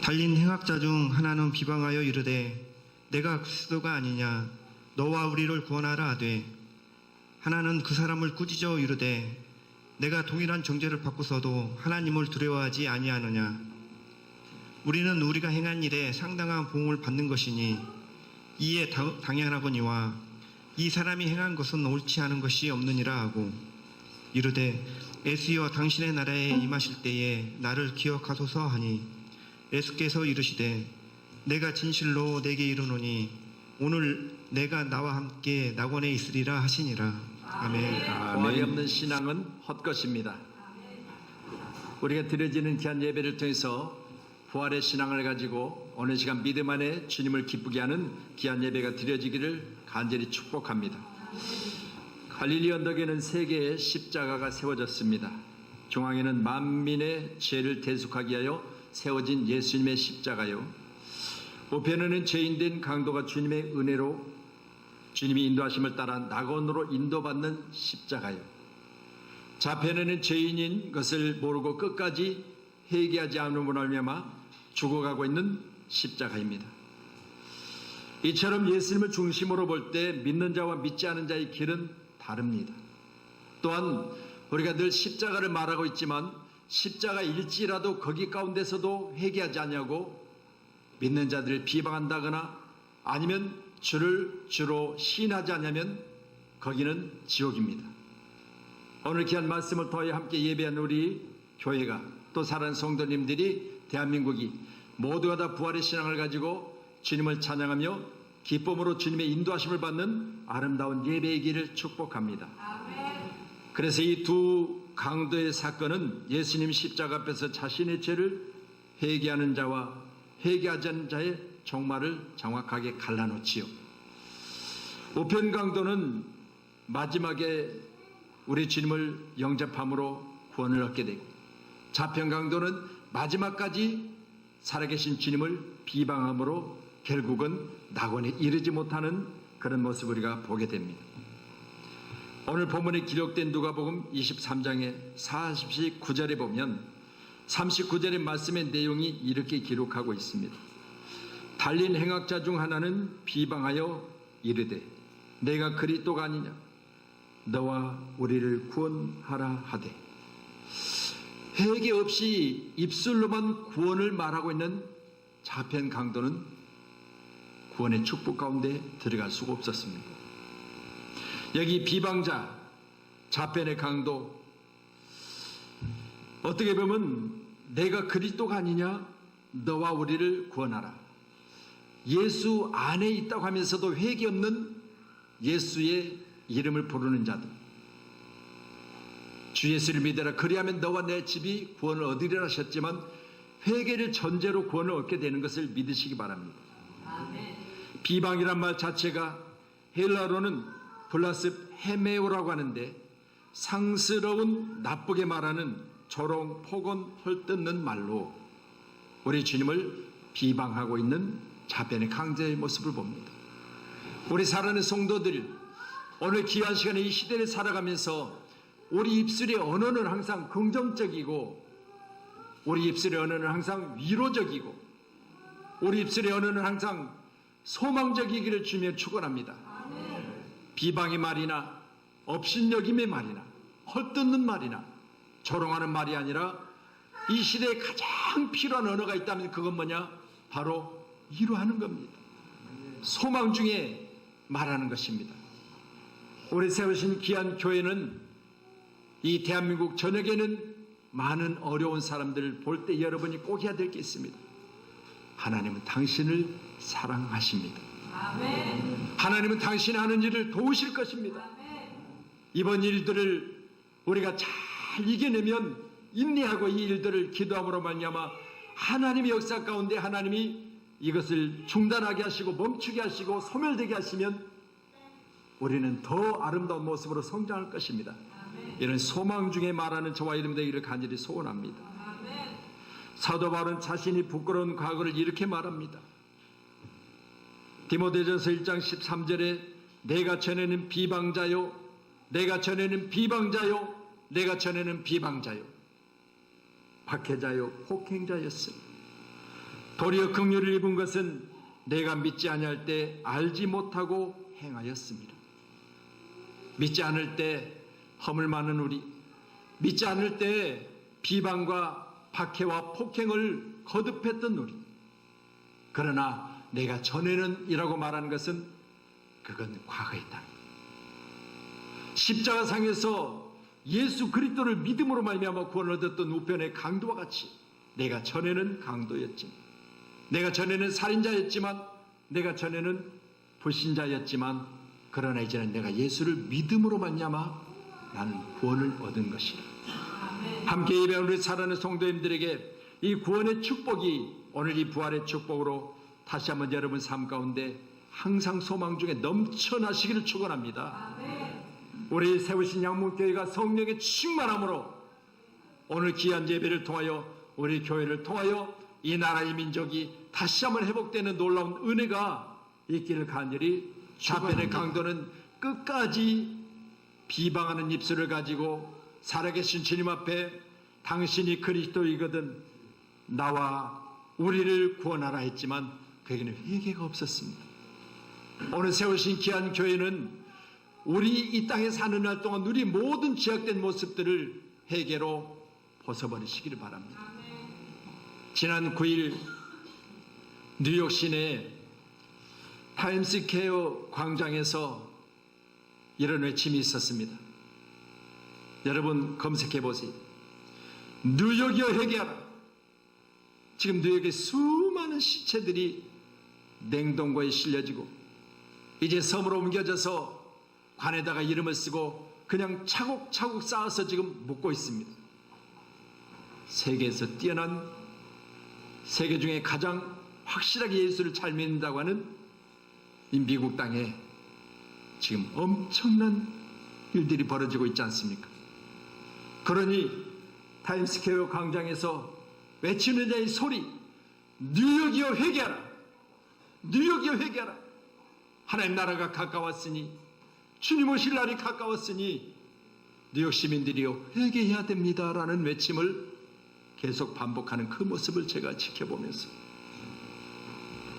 달린 행악자 중 하나는 비방하여 이르되 내가 그리스도가 아니냐 너와 우리를 구원하라 하되, 하나는 그 사람을 꾸짖어 이르되 내가 동일한 정죄를 받고서도 하나님을 두려워하지 아니하느냐. 우리는 우리가 행한 일에 상당한 보응을 받는 것이니 이에 당연하거니와 이 사람이 행한 것은 옳지 않은 것이 없느니라 하고, 이르되 예수여 당신의 나라에 임하실 때에 나를 기억하소서 하니, 예수께서 이르시되 내가 진실로 내게 이르노니 오늘 내가 나와 함께 낙원에 있으리라 하시니라. 아멘. 부활이 없는 신앙은 헛것입니다. 우리가 드려지는 귀한 예배를 통해서 부활의 신앙을 가지고 오늘 시간 믿음 안에 주님을 기쁘게 하는 귀한 예배가 드려지기를 간절히 축복합니다. 갈릴리 언덕에는 3개의 십자가가 세워졌습니다. 중앙에는 만민의 죄를 대속하기 위하여 세워진 예수님의 십자가요, 우편에는 죄인된 강도가 주님의 은혜로 주님이 인도하심을 따라 낙원으로 인도받는 십자가요, 좌편에는 죄인인 것을 모르고 끝까지 회개하지 않음으로 말미암아 죽어가고 있는 십자가입니다. 이처럼 예수님을 중심으로 볼 때 믿는 자와 믿지 않은 자의 길은 다릅니다. 또한 우리가 늘 십자가를 말하고 있지만 십자가일지라도 거기 가운데서도 회개하지 않냐고 믿는 자들을 비방한다거나 아니면 주를 주로 시인하지 않냐면 거기는 지옥입니다. 오늘 귀한 말씀을 통하여 함께 예배한 우리 교회가, 또 사랑하는 성도님들이, 대한민국이 모두가 다 부활의 신앙을 가지고 주님을 찬양하며 기쁨으로 주님의 인도하심을 받는 아름다운 예배의 길을 축복합니다. 그래서 이 두 강도의 사건은 예수님 십자가 앞에서 자신의 죄를 회개하는 자와 회개하지 않는 자의 종말을 정확하게 갈라놓지요. 우편 강도는 마지막에 우리 주님을 영접함으로 구원을 얻게 되고, 좌편 강도는 마지막까지 살아계신 주님을 비방함으로 결국은 낙원에 이르지 못하는 그런 모습을 우리가 보게 됩니다. 오늘 본문에 기록된 누가복음 23장의 49절에 보면 39절의 말씀의 내용이 이렇게 기록하고 있습니다. 달린 행악자 중 하나는 비방하여 이르되 내가 그리스도가 아니냐 너와 우리를 구원하라 하되, 회개 없이 입술로만 구원을 말하고 있는 좌편 강도는 구원의 축복 가운데 들어갈 수가 없었습니다. 여기 비방자, 좌편의 강도, 어떻게 보면 내가 그리스도가 아니냐 너와 우리를 구원하라, 예수 안에 있다고 하면서도 회개 없는 예수의 이름을 부르는 자들, 주 예수를 믿으라 그리하면 너와 내 집이 구원을 얻으리라 하셨지만 회개를 전제로 구원을 얻게 되는 것을 믿으시기 바랍니다. 비방이란 말 자체가 헬라어로는 블라스헤메오라고 하는데 상스러운 나쁘게 말하는 조롱, 폭언, 헐뜯는 말로 우리 주님을 비방하고 있는 좌편의 강자의 모습을 봅니다. 우리 사랑하는 성도들, 오늘 귀한 시간에 이 시대를 살아가면서 우리 입술의 언어는 항상 긍정적이고, 우리 입술의 언어는 항상 위로적이고, 우리 입술의 언어는 항상 소망적이기를 주며 축원합니다. 비방의 말이나 업신여김의 말이나 헐뜯는 말이나 조롱하는 말이 아니라 이 시대에 가장 필요한 언어가 있다면 그건 뭐냐? 바로 위로하는 겁니다. 소망 중에 말하는 것입니다. 우리 세우신 귀한 교회는 이 대한민국 전역에는 많은 어려운 사람들을 볼 때 여러분이 꼭 해야 될 게 있습니다. 하나님은 당신을 사랑하십니다. 하나님은 당신이 하는 일을 도우실 것입니다. 이번 일들을 우리가 잘 이겨내면 인내하고 이 일들을 기도함으로 말미암아 하나님의 역사 가운데 하나님이 이것을 중단하게 하시고 멈추게 하시고 소멸되게 하시면 우리는 더 아름다운 모습으로 성장할 것입니다. 이런 소망 중에 말하는 저와 이름 되기를 간절히 소원합니다. 사도 바울은 자신이 부끄러운 과거를 이렇게 말합니다. 디모데전서 1장 13절에 내가 전에는 비방자요, 내가 전에는 비방자요, 내가 전에는 비방자요, 박해자요, 폭행자였으니 도리어 긍휼을 입은 것은 내가 믿지 아니할 때 알지 못하고 행하였습니다. 믿지 않을 때 허물 많은 우리, 믿지 않을 때 비방과 박해와 폭행을 거듭했던 우리. 그러나 내가 전에는 이라고 말하는 것은 그건 과거이다. 십자가상에서 예수 그리스도를 믿음으로 말미암아 구원을 얻었던 우편의 강도와 같이 내가 전에는 강도였지만, 내가 전에는 살인자였지만, 내가 전에는 불신자였지만, 그러나 이제는 내가 예수를 믿음으로 말미암아 나는 구원을 얻은 것이라. 함께 예배하는 우리 사랑하는 성도님들에게 이 구원의 축복이 오늘 이 부활의 축복으로 다시 한번 여러분 삶 가운데 항상 소망 중에 넘쳐나시기를 축원합니다. 우리 세우신 양문교회가 성령의 충만함으로 오늘 귀한 예배를 통하여 우리 교회를 통하여 이 나라의 민족이 다시 한번 회복되는 놀라운 은혜가 있기를 간절히 좌편의 강도는 끝까지 비방하는 입술을 가지고 살아계신 주님 앞에 당신이 그리스도이거든 나와 우리를 구원하라 했지만 그에게는 회개가 없었습니다. 오늘 세우신 귀한 교회는 우리 이 땅에 사는 날 동안 우리 모든 죄악된 모습들을 회개로 벗어버리시기를 바랍니다. 지난 9일 뉴욕 시내 타임스퀘어 광장에서 이런 외침이 있었습니다. 여러분 검색해 보세요. 뉴욕이여 회개하라. 지금 뉴욕에 수많은 시체들이 냉동고에 실려지고 이제 섬으로 옮겨져서 관에다가 이름을 쓰고 그냥 차곡차곡 쌓아서 지금 묻고 있습니다. 세계에서 뛰어난, 세계 중에 가장 확실하게 예수를 잘 믿는다고 하는 이 미국 땅에 지금 엄청난 일들이 벌어지고 있지 않습니까? 그러니 타임스퀘어 광장에서 외치는 자의 소리, 뉴욕이여 회개하라, 뉴욕이여 회개하라. 하나님 나라가 가까웠으니, 주님 오실 날이 가까웠으니 뉴욕 시민들이여 회개해야 됩니다라는 외침을 계속 반복하는 그 모습을 제가 지켜보면서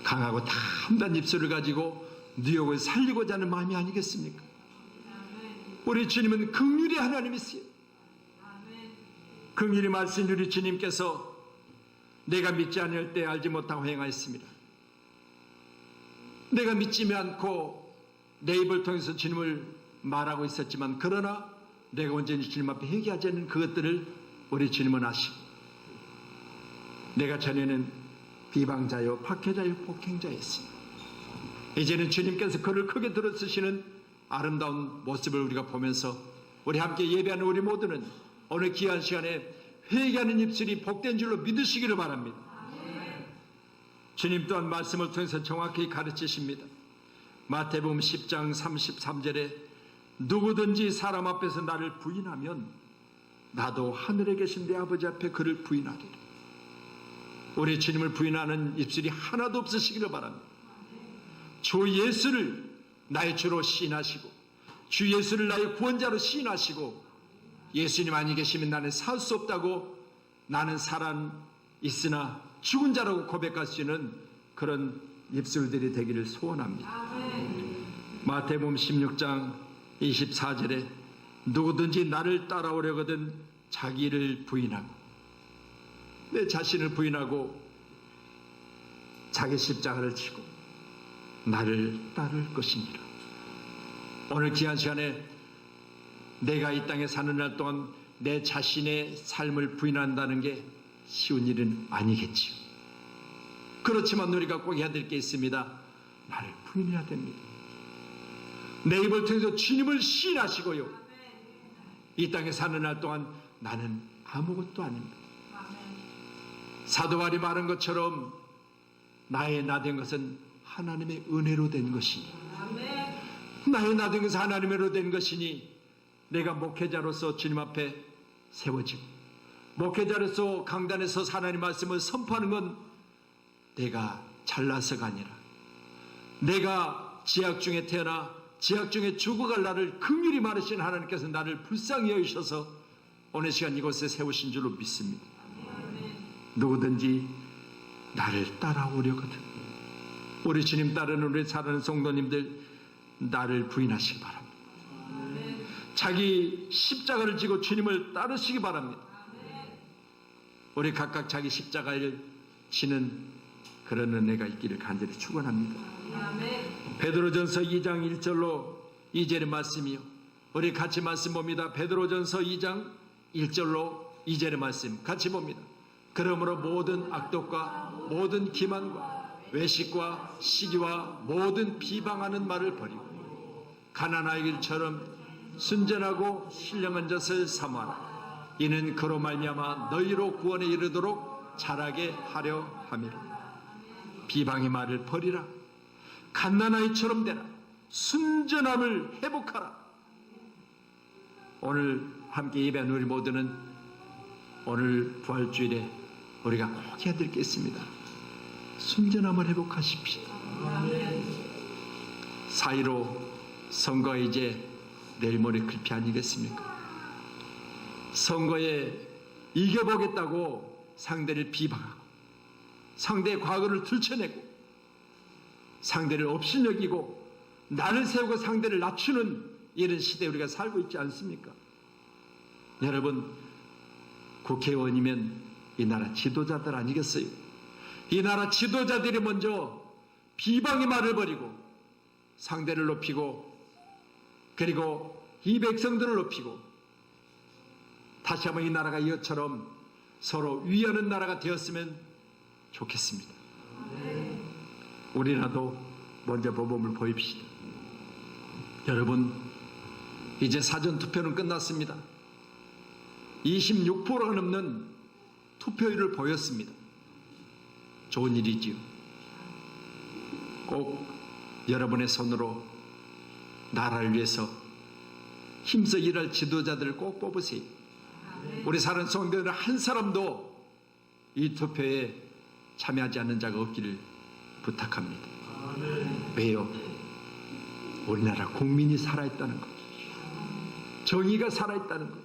강하고 담단 입술을 가지고 뉴욕을 살리고자 하는 마음이 아니겠습니까? 우리 주님은 긍휼의 하나님이세요. 긍휼히 말씀 우리 주님께서 내가 믿지 않을 때 알지 못하고 행하였습니다. 내가 믿지 않고 내 입을 통해서 주님을 말하고 있었지만 그러나 내가 온전히 주님 앞에 회개하지 않는 그것들을 우리 주님은 아시고 내가 전에는 비방자요 박해자요 폭행자였습니다. 이제는 주님께서 그를 크게 들어쓰시는 아름다운 모습을 우리가 보면서 우리 함께 예배하는 우리 모두는 오늘 귀한 시간에 회개하는 입술이 복된 줄로 믿으시기를 바랍니다. 주님 또한 말씀을 통해서 정확히 가르치십니다. 마태복음 10장 33절에 누구든지 사람 앞에서 나를 부인하면 나도 하늘에 계신 내 아버지 앞에 그를 부인하리라. 우리 주님을 부인하는 입술이 하나도 없으시기를 바랍니다. 주 예수를 나의 주로 시인하시고 주 예수를 나의 구원자로 시인하시고 예수님 아니 계시면 나는 살 수 없다고 나는 살아 있으나 죽은 자라고 고백할 수 있는 그런 입술들이 되기를 소원합니다. 마태복음 16장 24절에 누구든지 나를 따라오려거든 자기를 부인하고 내 자신을 부인하고 자기 십자가를 지고 나를 따를 것이니라. 오늘 귀한 시간에 내가 이 땅에 사는 날 동안 내 자신의 삶을 부인한다는 게 쉬운 일은 아니겠지요. 그렇지만 우리가 꼭 해야 될 게 있습니다. 나를 부인해야 됩니다. 내 입을 통해서 주님을 시인하시고요. 이 땅에 사는 날 동안 나는 아무것도 아닙니다. 사도 바울이 말한 것처럼 나의 나 된 것은 하나님의 은혜로 된 것이니 나의 나 된 것은 하나님으로 된 것이니 내가 목회자로서 주님 앞에 세워지고 목회자로서 강단에 서서 하나님 말씀을 선포하는 건 내가 잘나서가 아니라 내가 지약 중에 태어나 지약 중에 죽어갈 나를 긍휼히 많으신 하나님께서 나를 불쌍히 여기셔서 오늘 시간 이곳에 세우신 줄로 믿습니다. 누구든지 나를 따라오려거든. 우리 주님 따르는 우리 사랑하는 성도님들, 나를 부인하시기 바랍니다. 자기 십자가를 지고 주님을 따르시기 바랍니다. 우리 각각 자기 십자가를 지는 그런 은혜가 있기를 간절히 축원합니다. 베드로전서 2장 1절로 2절의 말씀이요. 우리 같이 말씀 봅니다. 베드로전서 2장 1절로 2절의 말씀 같이 봅니다. 그러므로 모든 악독과 모든 기만과 외식과 시기와 모든 비방하는 말을 버리고 가난아이들처럼 순전하고 신령한 것을 사모하라. 이는 그로 말미암아 너희로 구원에 이르도록 자라게 하려 함이라. 비방의 말을 버리라. 갓난아이처럼 되라. 순전함을 회복하라. 오늘 함께 예배한 우리 모두는 오늘 부활주일에 우리가 꼭 해야 될 게 있습니다. 순전함을 회복하십시오. 4.15 선거가 이제 내일 모레 글피 아니겠습니까? 선거에 이겨보겠다고 상대를 비방하고 상대의 과거를 들춰내고 상대를 업신여기고 나를 세우고 상대를 낮추는 이런 시대에 우리가 살고 있지 않습니까? 여러분, 국회의원이면 이 나라 지도자들 아니겠어요? 이 나라 지도자들이 먼저 비방의 말을 버리고 상대를 높이고 그리고 이 백성들을 높이고 다시 한번 이 나라가 이것처럼 서로 위하는 나라가 되었으면 좋겠습니다. 우리라도 먼저 모범을 보입시다. 여러분, 이제 사전투표는 끝났습니다. 26%가 넘는 투표율을 보였습니다. 좋은 일이지요. 꼭 여러분의 손으로 나라를 위해서 힘써 일할 지도자들을 꼭 뽑으세요. 우리 사는 성도들 한 사람도 이 투표에 참여하지 않는 자가 없기를 부탁합니다. 왜요? 우리나라 국민이 살아있다는 것, 정의가 살아있다는 것,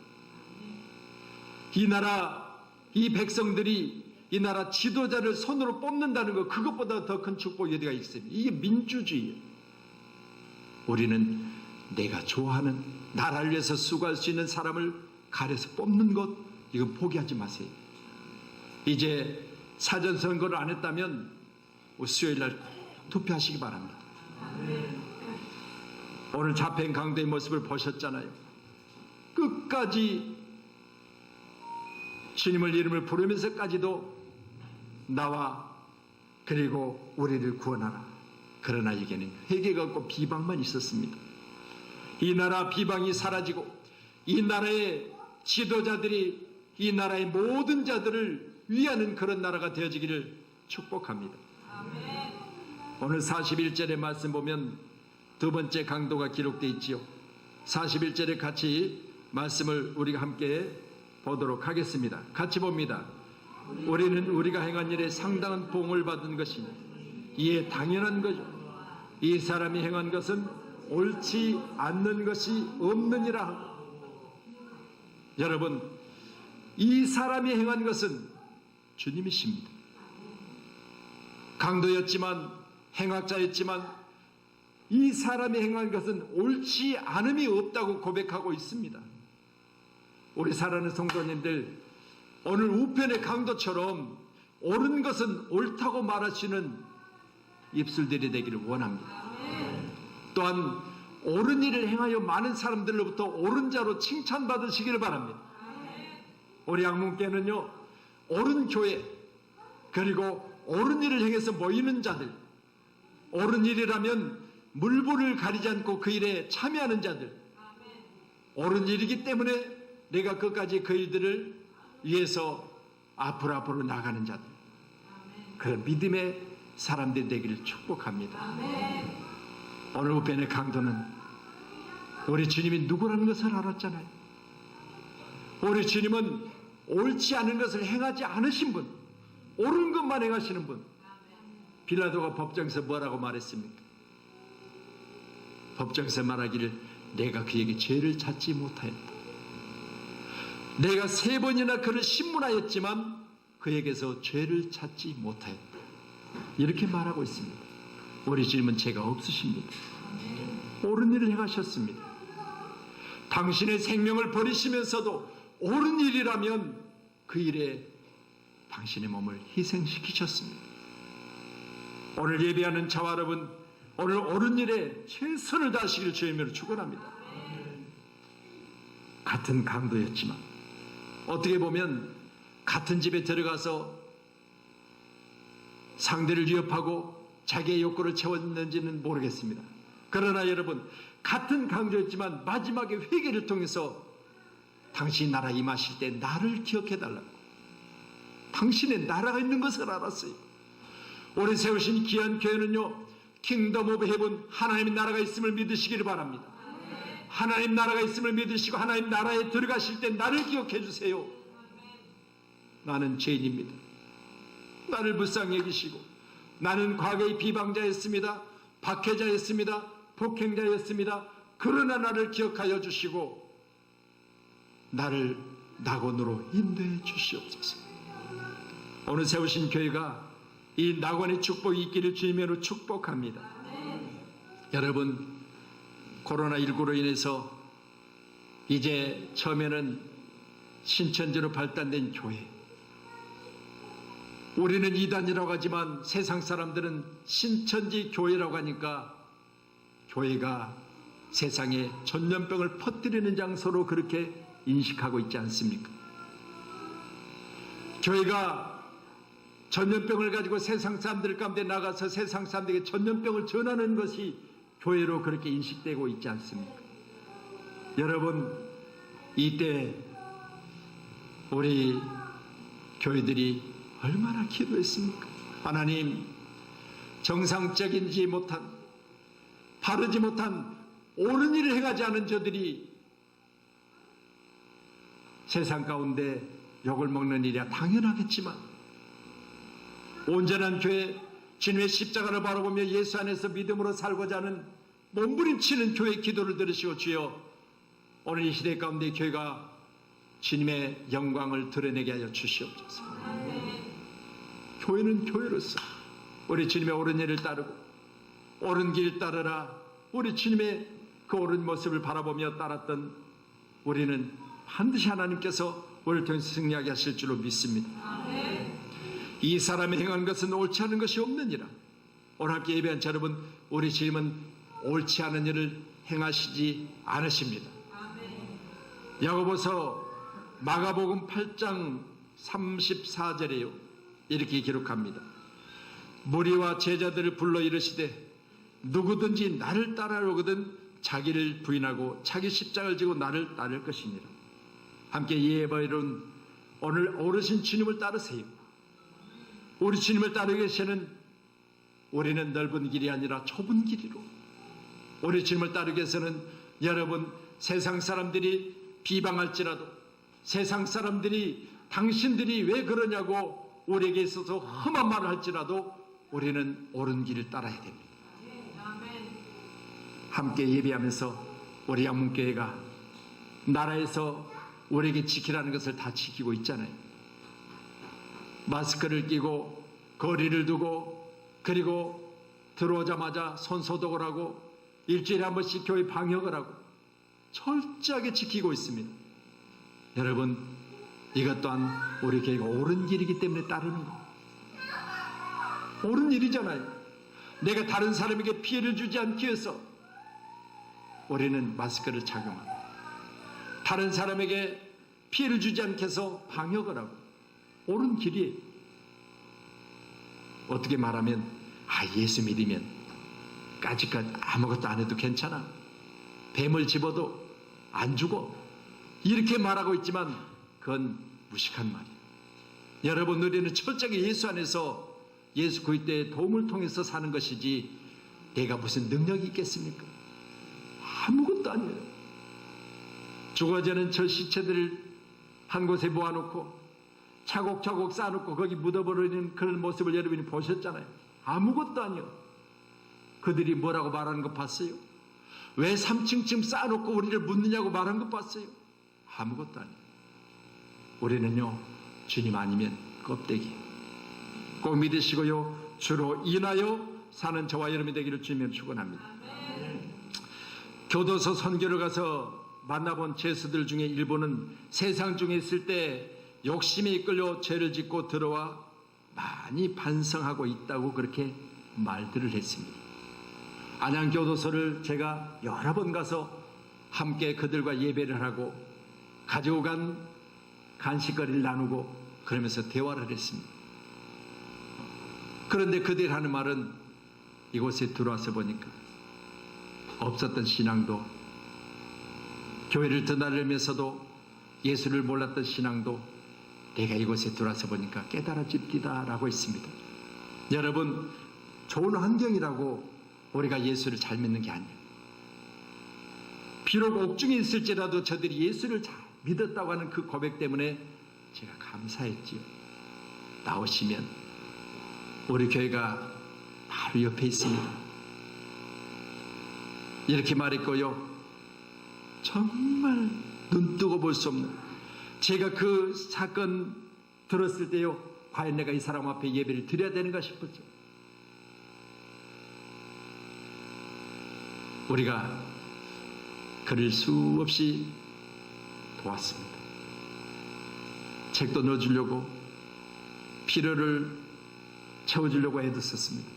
이 나라 이 백성들이 이 나라 지도자를 손으로 뽑는다는 것, 그것보다 더 큰 축복이 어디가 있습니까? 이게 민주주의예요. 우리는 내가 좋아하는 나라를 위해서 수고할 수 있는 사람을 가려서 뽑는 것, 이건 포기하지 마세요. 이제 사전선거를 안 했다면 수요일날 꼭 투표하시기 바랍니다. 오늘 잡힌 강도의 모습을 보셨잖아요. 끝까지 주님을 이름을 부르면서까지도 나와 그리고 우리를 구원하라. 그러나 이게는 회개가 없고 비방만 있었습니다. 이 나라 비방이 사라지고 이 나라의 지도자들이 이 나라의 모든 자들을 위하는 그런 나라가 되어지기를 축복합니다. 오늘 41절의 말씀 보면 두 번째 강도가 기록되어 있지요. 41절에 같이 말씀을 우리가 함께 보도록 하겠습니다. 같이 봅니다. 우리는 우리가 행한 일에 상당한 보응을 받은 것이니 이에 당연한 거죠. 이 사람이 행한 것은 옳지 않는 것이 없느니라 하고. 여러분, 이 사람이 행한 것은 주님이십니다. 강도였지만 행악자였지만 이 사람이 행한 것은 옳지 않음이 없다고 고백하고 있습니다. 우리 사랑하는 성도님들, 오늘 우편의 강도처럼 옳은 것은 옳다고 말하시는 입술들이 되기를 원합니다. 또한 옳은 일을 행하여 많은 사람들로부터 옳은 자로 칭찬받으시기를 바랍니다. 우리 양문교회는요, 옳은 교회 그리고 옳은 일을 행해서 모이는 자들, 옳은 일이라면 물불을 가리지 않고 그 일에 참여하는 자들, 옳은 일이기 때문에 내가 끝까지 그 일들을 위해서 앞으로 나가는 자들, 그런 믿음의 사람들이 되기를 축복합니다. 오늘 우편의 강도는 우리 주님이 누구라는 것을 알았잖아요. 우리 주님은 옳지 않은 것을 행하지 않으신 분, 옳은 것만 행하시는 분. 빌라도가 법정에서 뭐라고 말했습니까? 법정에서 말하기를 내가 그에게 죄를 찾지 못하였다. 내가 3번이나 그를 신문하였지만 그에게서 죄를 찾지 못하였다. 이렇게 말하고 있습니다. 우리 주님은 죄가 없으십니다. 옳은 일을 행하셨습니다. 당신의 생명을 버리시면서도 옳은 일이라면 그 일에 당신의 몸을 희생시키셨습니다. 오늘 예배하는 저와 여러분, 오늘 옳은 일에 최선을 다하시길 주님으로 축원합니다. 같은 강도였지만 어떻게 보면 같은 집에 들어가서 상대를 위협하고 자기의 욕구를 채웠는지는 모르겠습니다. 그러나 여러분, 같은 강도였지만 마지막에 회개를 통해서 당신이 나라에 임하실 때 나를 기억해달라고, 당신의 나라가 있는 것을 알았어요. 오래 세우신 귀한 교회는요, 킹덤 오브 헤븐, 하나님의 나라가 있음을 믿으시기를 바랍니다. 하나님 나라가 있음을 믿으시고 하나님 나라에 들어가실 때 나를 기억해 주세요. 나는 죄인입니다. 나를 불쌍히 여기시고, 나는 과거의 비방자였습니다. 박해자였습니다. 폭행자였습니다. 그러나 나를 기억하여 주시고 나를 낙원으로 인도해 주시옵소서. 오늘 세우신 교회가 이 낙원의 축복이 있기를 주님으로 축복합니다. 여러분, 코로나19로 인해서 이제 처음에는 신천지로 발단된 교회, 우리는 이단이라고 하지만 세상 사람들은 신천지 교회라고 하니까 교회가 세상에 전염병을 퍼뜨리는 장소로 그렇게 인식하고 있지 않습니까? 교회가 전염병을 가지고 세상 사람들 가운데 나가서 세상 사람들에게 전염병을 전하는 것이 교회로 그렇게 인식되고 있지 않습니까? 여러분, 이때 우리 교회들이 얼마나 기도했습니까? 하나님, 정상적이지 못한, 바르지 못한 옳은 일을 행하지 않은 저들이 세상 가운데 욕을 먹는 일이야 당연하겠지만, 온전한 교회, 주님의 십자가를 바라보며 예수 안에서 믿음으로 살고자 하는 몸부림치는 교회의 기도를 들으시고, 주여, 오늘 이 시대 가운데 교회가 주님의 영광을 드러내게 하여 주시옵소서. 교회는 교회로서 우리 주님의 옳은 일을 따르고 옳은 길 따르라, 우리 주님의 그 옳은 모습을 바라보며 따랐던 우리는 반드시 하나님께서 우리를 통해서 승리하게 하실 줄로 믿습니다. 이 사람이 행한 것은 옳지 않은 것이 없느니라. 오늘 함께 예배한 자 여러분, 우리 주님은 옳지 않은 일을 행하시지 않으십니다. 야고보서 마가복음 8장 34절에요, 이렇게 기록합니다. 무리와 제자들을 불러 이르시되 누구든지 나를 따라오거든 자기를 부인하고 자기 십자가를 지고 나를 따를 것이니라. 함께 예배하는 오늘 오르신 주님을 따르세요. 우리 주님을 따르기 위해서는 우리는 넓은 길이 아니라 좁은 길이로, 우리 주님을 따르기 위해서는 여러분, 세상 사람들이 비방할지라도, 세상 사람들이 당신들이 왜 그러냐고 우리에게 있어서 험한 말을 할지라도 우리는 옳은 길을 따라야 됩니다. 함께 예배하면서 우리 양문교회가 나라에서 우리에게 지키라는 것을 다 지키고 있잖아요. 마스크를 끼고 거리를 두고, 그리고 들어오자마자 손 소독을 하고 일주일에 한 번씩 교회 방역을 하고 철저하게 지키고 있습니다. 여러분, 이것 또한 우리 교회가 옳은 길이기 때문에 따르는 거, 옳은 일이잖아요. 내가 다른 사람에게 피해를 주지 않기 위해서 우리는 마스크를 착용하고, 다른 사람에게 피해를 주지 않게 해서 방역을 하고, 옳은 길이에요. 어떻게 말하면, 예수 믿으면 까짓것 아무것도 안 해도 괜찮아, 뱀을 집어도 안 죽어, 이렇게 말하고 있지만 그건 무식한 말이에요. 여러분, 우리는 철저하게 예수 안에서 예수 그리스도의 도움을 통해서 사는 것이지 내가 무슨 능력이 있겠습니까? 아무것도 아니에요. 죽어지는 저 시체들을 한 곳에 모아놓고 차곡차곡 쌓아놓고 거기 묻어버리는 그런 모습을 여러분이 보셨잖아요. 아무것도 아니요. 그들이 뭐라고 말하는 거 봤어요? 왜 3층쯤 쌓아놓고 우리를 묻느냐고 말한 거 봤어요? 아무것도 아니에요. 우리는요, 주님 아니면 껍데기. 꼭 믿으시고요, 주로 인하여 사는 저와 여러분이 되기를 주님을 축원합니다. 교도소 선교를 가서 만나본 죄수들 중에 일부는 세상 중에 있을 때 욕심에 이끌려 죄를 짓고 들어와 많이 반성하고 있다고 그렇게 말들을 했습니다. 안양교도소를 제가 여러 번 가서 함께 그들과 예배를 하고 가지고 간 간식거리를 나누고 그러면서 대화를 했습니다. 그런데 그들이 하는 말은 이곳에 들어와서 보니까 없었던 신앙도, 교회를 드나들면서도 예수를 몰랐던 신앙도 내가 이곳에 들어와서 보니까 깨달아집니다 라고 했습니다. 여러분, 좋은 환경이라고 우리가 예수를 잘 믿는 게 아니에요. 비록 옥중에 있을지라도 저들이 예수를 잘 믿었다고 하는 그 고백 때문에 제가 감사했지요. 나오시면 우리 교회가 바로 옆에 있습니다. 이렇게 말했고요. 정말 눈뜨고 볼 수 없는, 제가 그 사건 들었을 때요, 과연 내가 이 사람 앞에 예배를 드려야 되는가 싶었죠. 우리가 그를 수없이 도왔습니다. 책도 넣어주려고, 필요를 채워주려고 애도 썼습니다.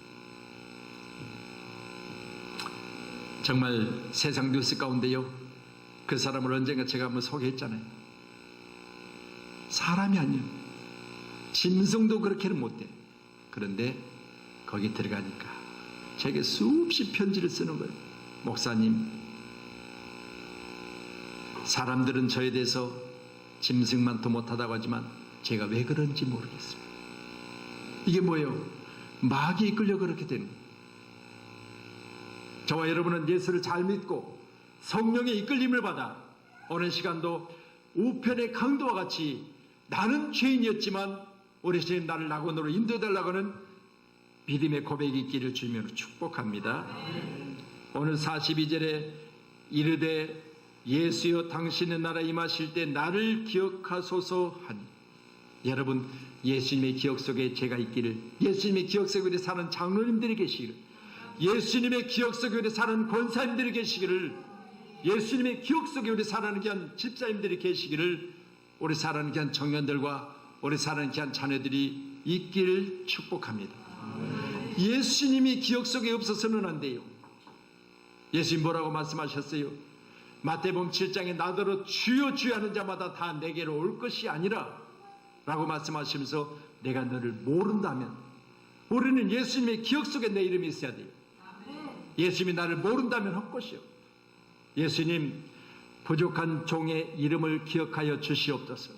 정말 세상 뉴스 가운데요, 그 사람을 언젠가 제가 한번 소개했잖아요. 사람이 아니에요. 짐승도 그렇게는 못돼. 그런데 거기 들어가니까 제게 수없이 편지를 쓰는 거예요. 목사님, 사람들은 저에 대해서 짐승만도 못하다고 하지만 제가 왜 그런지 모르겠어요. 이게 뭐예요? 마귀에 이끌려 그렇게 되는 거예요. 저와 여러분은 예수를 잘 믿고 성령의 이끌림을 받아 어느 시간도 우편의 강도와 같이 나는 죄인이었지만 우리 주님 나를 낙원으로 인도해달라고 하는 믿음의 고백이 있기를 주님으로 축복합니다. 오늘 42절에 이르되 예수여 당신의 나라 임하실 때 나를 기억하소서 하니, 여러분, 예수님의 기억 속에 제가 있기를, 예수님의 기억 속에 사는 장로님들이 계시기를, 예수님의 기억 속에 우리 사는 권사님들이 계시기를, 예수님의 기억 속에 우리 살아가는 귀한 집사님들이 계시기를, 우리 살아가는 귀한 청년들과 우리 살아가는 귀한 자녀들이 있기를 축복합니다. 예수님이 기억 속에 없어서는 안 돼요. 예수님 뭐라고 말씀하셨어요? 마태복음 7장에 나더러 주여 주여 하는 자마다 다 내게로 올 것이 아니라 라고 말씀하시면서 내가 너를 모른다면, 우리는 예수님의 기억 속에 내 이름이 있어야 돼요. 예수님이 나를 모른다면 헛것이요. 예수님, 부족한 종의 이름을 기억하여 주시옵소서.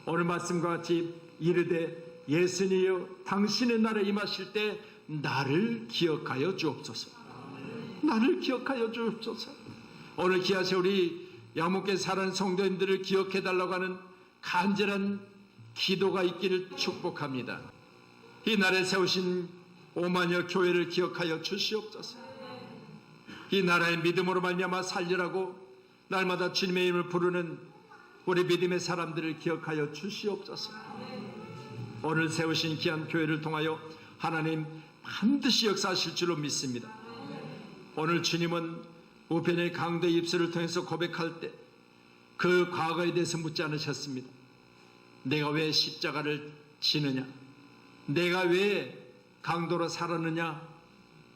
오늘 말씀과 같이 이르되 예수님이여 당신의 나라에 임하실 때 나를 기억하여 주옵소서. 나를 기억하여 주옵소서. 오늘 귀하신 우리 양목교회 사는 성도님들을 기억해 달라고 하는 간절한 기도가 있기를 축복합니다. 이 나라에 세우신 5만여 교회를 기억하여 주시옵소서. 이 나라의 믿음으로 말미암아 살리라고 날마다 주님의 이름을 부르는 우리 믿음의 사람들을 기억하여 주시옵소서. 오늘 세우신 귀한 교회를 통하여 하나님 반드시 역사하실 줄로 믿습니다. 오늘 주님은 우편의 강도의 입술을 통해서 고백할 때 그 과거에 대해서 묻지 않으셨습니다. 내가 왜 십자가를 지느냐, 내가 왜 강도로 살았느냐,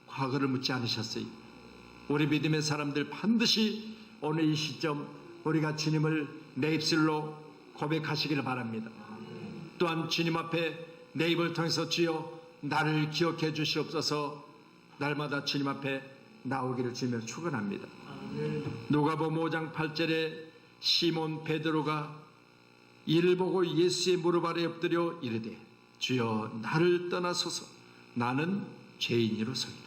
과거를 묻지 않으셨어요. 우리 믿음의 사람들 반드시 오늘 이 시점 우리가 주님을 내 입술로 고백하시기를 바랍니다. 또한 주님 앞에 내 입을 통해서 주여 나를 기억해 주시옵소서, 날마다 주님 앞에 나오기를 주님을 축원합니다. 누가복음 5장 8절에 시몬 베드로가 이를 보고 예수의 무릎 아래 엎드려 이르되 주여 나를 떠나소서, 나는 죄인이로소이다.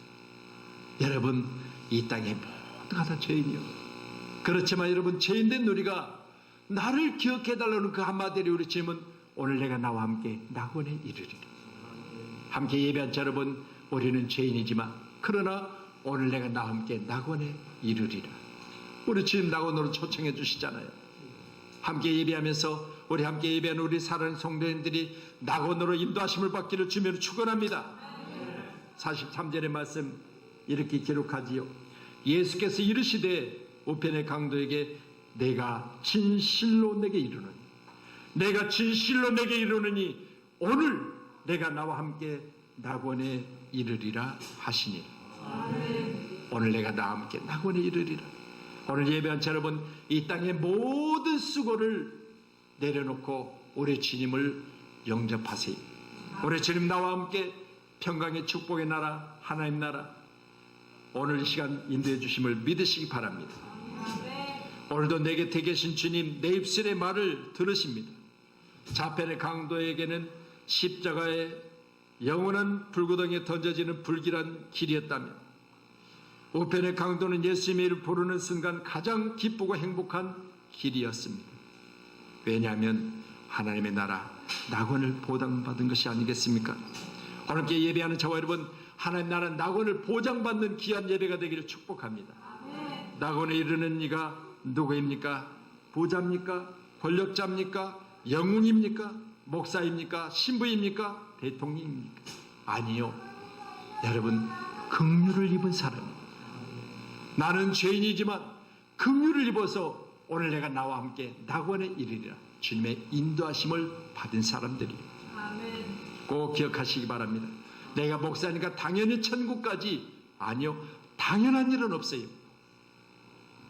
여러분, 이 땅에 모두가 다 죄인이요. 그렇지만 여러분, 죄인된 우리가 나를 기억해달라는 그 한마디를 우리 주님은 오늘 내가 나와 함께 낙원에 이르리라. 함께 예배한 자 여러분, 우리는 죄인이지만 그러나 오늘 내가 나와 함께 낙원에 이르리라. 우리 주님 낙원으로 초청해 주시잖아요. 함께 예배하면서 우리 함께 예배하는 우리 사랑하는 성도님들이 낙원으로 인도하심을 받기를 주님으로 축원합니다. 43절의 말씀 이렇게 기록하지요. 예수께서 이르시되 우편의 강도에게 내가 진실로 내게 이르노니 내가 진실로 내게 이르노니 오늘 내가 나와 함께 낙원에 이르리라 하시니 오늘 내가 나와 함께 낙원에 이르리라. 오늘 예배한 여러분, 이 땅의 모든 수고를 내려놓고 우리 주님을 영접하세요. 우리 주님 나와 함께 평강의 축복의 나라, 하나님 나라, 오늘 이 시간 인도해 주심을 믿으시기 바랍니다. 오늘도 내 곁에 계신 주님, 내 입술의 말을 들으십니다. 자편의 강도에게는 십자가의 영원한 불구덩이에 던져지는 불길한 길이었다면 우편의 강도는 예수님의 이름을 부르는 순간 가장 기쁘고 행복한 길이었습니다. 왜냐하면 하나님의 나라 낙원을 보장받은 것이 아니겠습니까? 오늘께 예배하는 저와 여러분, 하나님 나라 낙원을 보장받는 귀한 예배가 되기를 축복합니다. 낙원에 이르는 이가 누구입니까? 부자입니까? 권력자입니까? 영웅입니까? 목사입니까? 신부입니까? 대통령입니까? 아니요. 여러분, 긍휼을 입은 사람입니다. 나는 죄인이지만 긍휼을 입어서 오늘 내가 나와 함께 낙원에 이르리라. 주님의 인도하심을 받은 사람들이에요. 꼭 기억하시기 바랍니다. 내가 목사니까 당연히 천국까지, 아니요, 당연한 일은 없어요.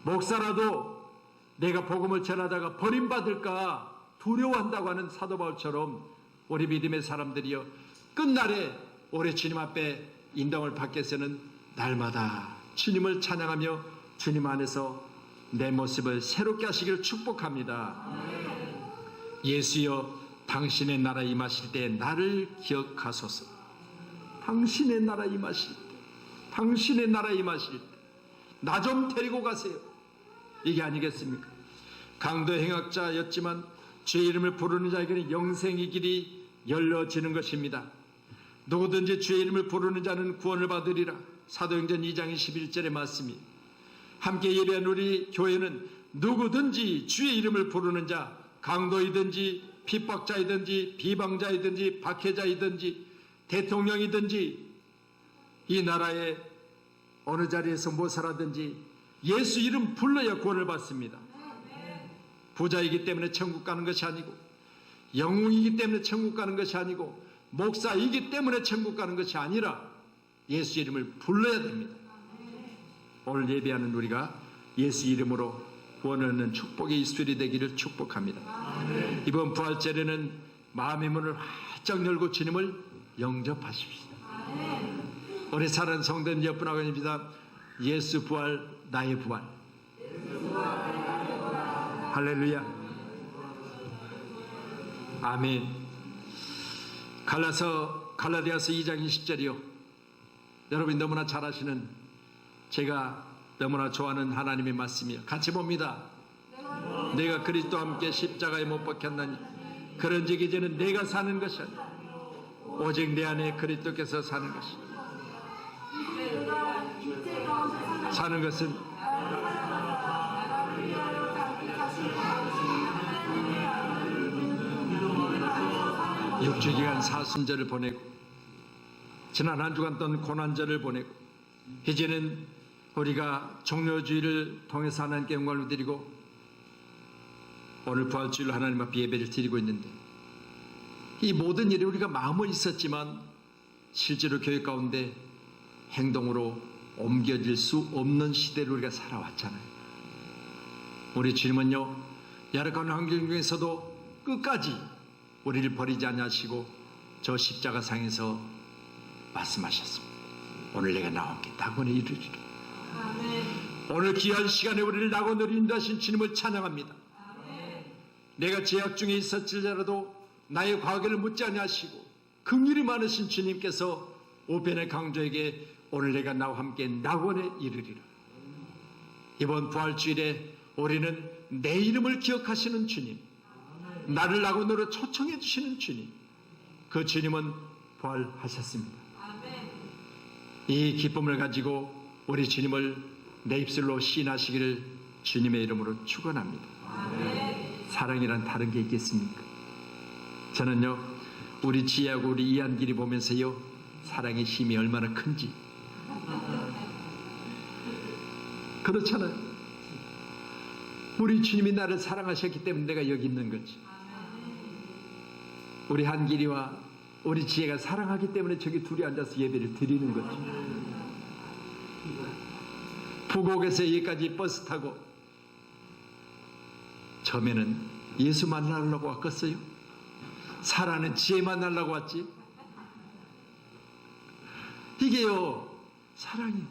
목사라도 내가 복음을 전하다가 버림받을까 두려워한다고 하는 사도 바울처럼 우리 믿음의 사람들이요, 끝날에 우리 주님 앞에 인정을 받기 위해서는 날마다 주님을 찬양하며 주님 안에서 내 모습을 새롭게 하시기를 축복합니다. 예수여, 당신의 나라 임하실 때 나를 기억하소서. 당신의 나라 임하실 때, 당신의 나라 임하실 때 나 좀 데리고 가세요. 이게 아니겠습니까? 강도 행악자였지만 주의 이름을 부르는 자에게는 영생의 길이 열려지는 것입니다. 누구든지 주의 이름을 부르는 자는 구원을 받으리라. 사도행전 2장 21절의 말씀이, 함께 예배한 우리 교회는 누구든지 주의 이름을 부르는 자, 강도이든지 핍박자이든지 비방자이든지 박해자이든지 대통령이든지 이 나라의 어느 자리에서 못 살아든지 예수 이름 불러야 구원을 받습니다. 부자이기 때문에 천국 가는 것이 아니고, 영웅이기 때문에 천국 가는 것이 아니고, 목사이기 때문에 천국 가는 것이 아니라 예수 이름을 불러야 됩니다. 오늘 예배하는 우리가 예수 이름으로 구원을 얻는 축복의 이슬이 되기를 축복합니다. 이번 부활절에는 마음의 문을 활짝 열고 주님을 영접하십시오. 우리 사랑하는 성도님 여러분, 입니다. 예수 부활, 나의 부활. 할렐루야. 아멘. 갈라디아서 2장 20절이요. 여러분이 너무나 잘 아시는, 제가 너무나 좋아하는 하나님의 말씀이요. 같이 봅니다. 내가 그리스도와 함께 십자가에 못 박혔나니 그런즉 이제는 내가 사는 것이 아니라 오직 내 안에 그리스도께서 사는 것이. 사는 것은 육주기간 사순절을 보내고 지난 한 주간 동안 고난절을 보내고 이제는 우리가 종료주의를 통해서 하나님께 영광을 드리고 오늘 부활주일로 하나님 앞에 예배를 드리고 있는데, 이 모든 일이 우리가 마음은 있었지만 실제로 교회 가운데 행동으로 옮겨질 수 없는 시대를 우리가 살아왔잖아요. 우리 주님은요, 열악한 환경 중에서도 끝까지 우리를 버리지 않으시고 저 십자가 상에서 말씀하셨습니다. 오늘 내가 나와 함께 낙원에 이르리라. 오늘 귀한 시간에 우리를 낙원으로 인도하신 주님을 찬양합니다. 내가 죄악 중에 있었을지라도 나의 과거를 묻지 아니하시고 긍휼이 많으신 주님께서 우편의 강도에게 오늘 내가 나와 함께 낙원에 이르리라. 이번 부활주일에 우리는 내 이름을 기억하시는 주님, 나를 낙원으로 초청해 주시는 주님, 그 주님은 부활하셨습니다. 이 기쁨을 가지고 우리 주님을 내 입술로 시인하시기를 주님의 이름으로 축원합니다. 사랑이란 다른 게 있겠습니까? 저는요, 우리 지혜하고 우리 이한길이 보면서요, 사랑의 힘이 얼마나 큰지. 그렇잖아요. 우리 주님이 나를 사랑하셨기 때문에 내가 여기 있는 거지. 우리 한길이와 우리 지혜가 사랑하기 때문에 저기 둘이 앉아서 예배를 드리는 거지. 부곡에서 여기까지 버스 타고 처음에는 예수 만나려고 왔겠어요? 사랑하는 지혜 만나려고 왔지? 이게요, 사랑이,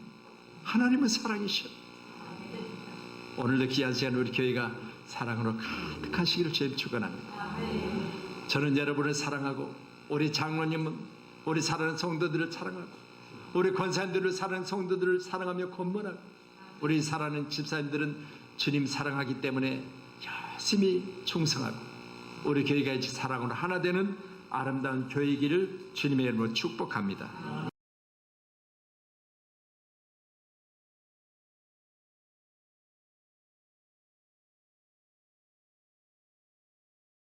하나님은 사랑이셔. 오늘도 귀한 시간 우리 교회가 사랑으로 가득하시기를 주님 축원합니다. 저는 여러분을 사랑하고 우리 장로님은 우리 사랑하는 성도들을 사랑하고 우리 권사님들을 사랑하는 성도들을 사랑하며 권면하고 우리 사랑하는 집사님들은 주님 사랑하기 때문에 열심히 충성하고 우리 교회가 이제 사랑으로 하나 되는 아름다운 교회이기를 주님의 이름으로 축복합니다.